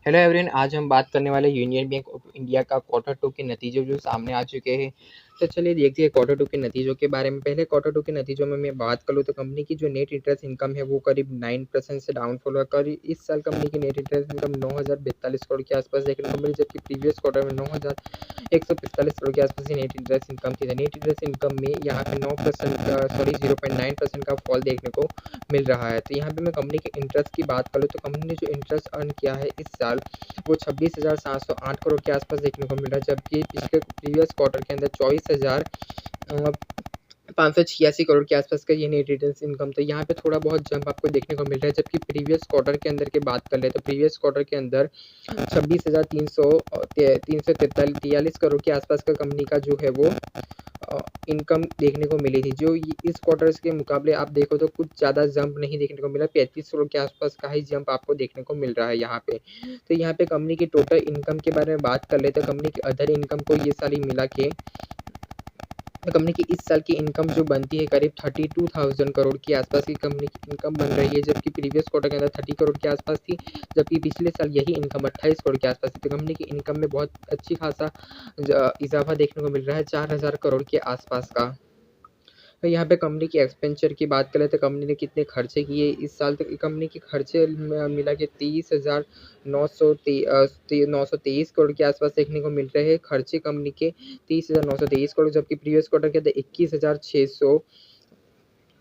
Hello everyone, आज हम बात करने वाले यूनियन बैंक ऑफ इंडिया का क्वार्टर टू के नतीजे जो सामने आ चुके हैं। तो चलिए देखते हैं क्वार्टर टू के नतीजों के बारे में। पहले क्वार्टर टू के नतीजों में मैं बात करूँ तो कंपनी की जो नेट इंटरेस्ट इनकम है वो करीब 9% से डाउनफॉल हुआ। करीब इस साल कंपनी की नेट इंटरेस्ट इनकम 9,042 करोड़ के आसपास देखने को मिली, जबकि प्रीवियस क्वार्टर में 9,145 करोड़ के आसपास ही नेट इंटरेस्ट इनकम थी। नेट इंटरेस्ट इनकम में यहाँ पे 0.9% का फॉल देखने को मिल रहा है। तो यहाँ पे मैं कंपनी के इंटरेस्ट की बात करूँ तो कंपनी ने जो इंटरेस्ट अर्न किया है इस साल वो 26,708 करोड़ के आसपास देखने को मिल रहा है, जबकि पिछले प्रीवियस क्वार्टर के अंदर 24,586 करोड़ के आसपास का ये नेट रिटर्न इनकम। तो यहाँ पे थोड़ा बहुत जंप आपको देखने को मिल रहा है, जबकि प्रीवियस क्वार्टर के अंदर की बात कर ले तो प्रीवियस क्वार्टर के अंदर 26,343 करोड़ के आसपास का कंपनी का जो है वो इनकम देखने को मिली थी। जो इस क्वार्टर्स के मुकाबले आप देखो तो कुछ ज़्यादा जंप नहीं देखने को मिला, 35 करोड़ के आसपास का ही जंप आपको देखने को मिल रहा है यहाँ पे। तो यहाँ पे कंपनी की टोटल इनकम के बारे में बात कर ले तो कंपनी की अदर इनकम को ये साल ही मिला के कंपनी की इस साल की इनकम जो बनती है करीब 32,000 करोड़ के आसपास की कंपनी की इनकम बन रही है, जबकि प्रीवियस क्वार्टर के अंदर 30 करोड़ के आसपास थी, जबकि पिछले साल यही इनकम 28 करोड़ के आसपास थी। तो कंपनी की इनकम में बहुत अच्छी खासा इजाफा देखने को मिल रहा है, 4,000 करोड़ के आसपास का। तो यहाँ पे कंपनी की एक्सपेंडिचर की बात करें तो कंपनी ने कितने खर्चे किए इस साल, तक कंपनी के खर्चे मिला के 30,923 करोड़ के आसपास देखने को मिल रहे हैं। खर्चे कंपनी के 30,923 करोड़, जबकि प्रीवियस क्वार्टर के अंदर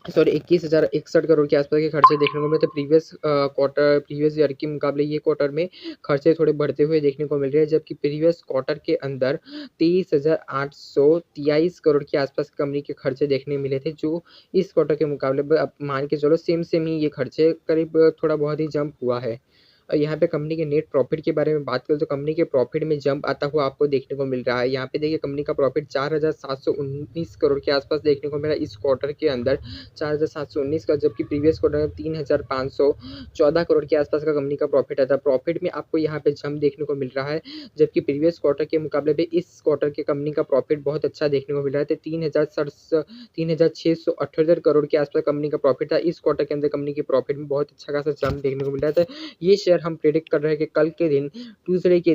21,061 करोड़ के आसपास के खर्चे देखने को मिलते। प्रीवियस ईयर के मुकाबले ये क्वार्टर में खर्चे थोड़े बढ़ते हुए देखने को मिल रहे हैं, जबकि प्रीवियस क्वार्टर के अंदर 23,823 करोड़ के आसपास कंपनी के खर्चे देखने मिले थे, जो इस क्वार्टर के मुकाबले अब मान के चलो सेम ही ये खर्चे करीब थोड़ा बहुत ही जंप हुआ है। और यहाँ पे कंपनी के नेट प्रॉफिट के बारे में बात करें तो कंपनी के प्रॉफिट में जंप आता हुआ आपको देखने को मिल रहा है। यहाँ पे देखिए कंपनी का प्रॉफिट 4,719 करोड़ के आसपास देखने को मिला इस क्वार्टर के अंदर, 4,719 का, जबकि प्रीवियस क्वार्टर में 3,514 करोड़ के आसपास का कंपनी का प्रॉफिट आता है। प्रॉफिट में आपको यहाँ पे जंप देखने को मिल रहा है, जबकि प्रीवियस क्वार्टर के मुकाबले भी इस क्वार्टर के कंपनी का प्रॉफिट बहुत अच्छा देखने को मिल रहा है। तो 3,678 करोड़ के आसपास कंपनी का प्रॉफिट था। इस क्वार्टर के अंदर कंपनी के प्रॉफिट में बहुत अच्छा खासा जंप देखने को मिल रहा है। ये शेयर हम प्रेडिक्ट कर रहे हैं कि कल के दिन ट्यूसडे के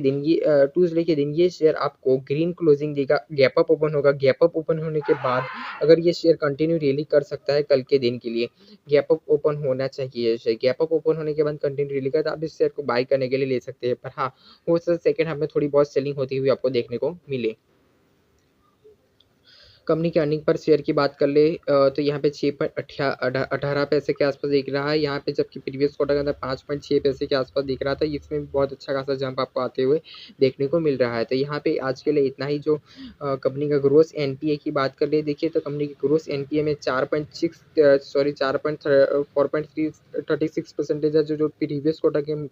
दिन ये शेयर आपको ग्रीन क्लोजिंग देगा, गैप अप ओपन होगा। गैप अप ओपन होने के बाद अगर ये शेयर कंटिन्यू रैली कर सकता है कल के दिन के लिए, गैप अप ओपन होना चाहिए शेयर। गैप अप ओपन होने के बाद कंटिन्यू रैली का तो आप इस शेयर को बाय करने के लिए ले सकते हैं, पर हाँ हो सकता है सेकंड हाफ में थोड़ी बहुत सेलिंग होती हुई आपको देखने को मिले। कंपनी के अर्निंग पर शेयर की बात कर ले तो यहाँ पे 6.18 पैसे के आसपास दिख रहा है यहाँ पे, जबकि प्रीवियस क्वार्टर के अंदर 5.6 पैसे के आसपास दिख रहा था। इसमें भी बहुत अच्छा खासा जंप आपको आते हुए देखने को मिल रहा है। तो यहाँ पे आज के लिए इतना ही। जो कंपनी का ग्रोस एनपीए की बात कर ले देखिए तो कंपनी की ग्रोस एनपीए में 4.36% है, जो प्रीवियस क्वार्टर के में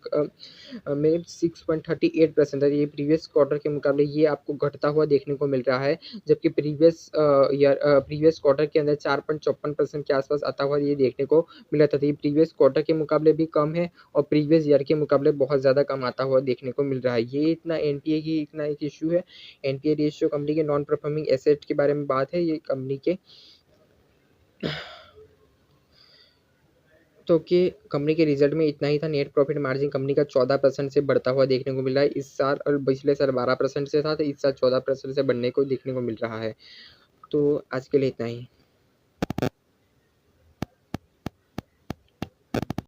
6.38% है। ये प्रीवियस क्वार्टर के मुकाबले ये आपको घटता हुआ देखने को मिल रहा है, जबकि प्रीवियस क्वार्टर के अंदर 4.54% के आसपास आता हुआ ये देखने को मिला था। ये प्रीवियस क्वार्टर के मुकाबले भी कम है और प्रीवियस ईयर के मुकाबले बहुत ज़्यादा कम आता हुआ देखने को मिल रहा है। ये इतना एनपीए की इतना एक इशू है। एनपीए रेशियो कंपनी के नॉन परफॉर्मिंग एसेट के बारे में बात है। ये कंपनी के कंपनी के रिजल्ट में इतना ही था। नेट प्रॉफिट मार्जिन कंपनी का 14% से बढ़ता हुआ देखने को मिला है इस साल, और पिछले साल 12% से था, तो इस साल 14% से बढ़ने को देखने को मिल रहा है। तो आज के लिए इतना ही।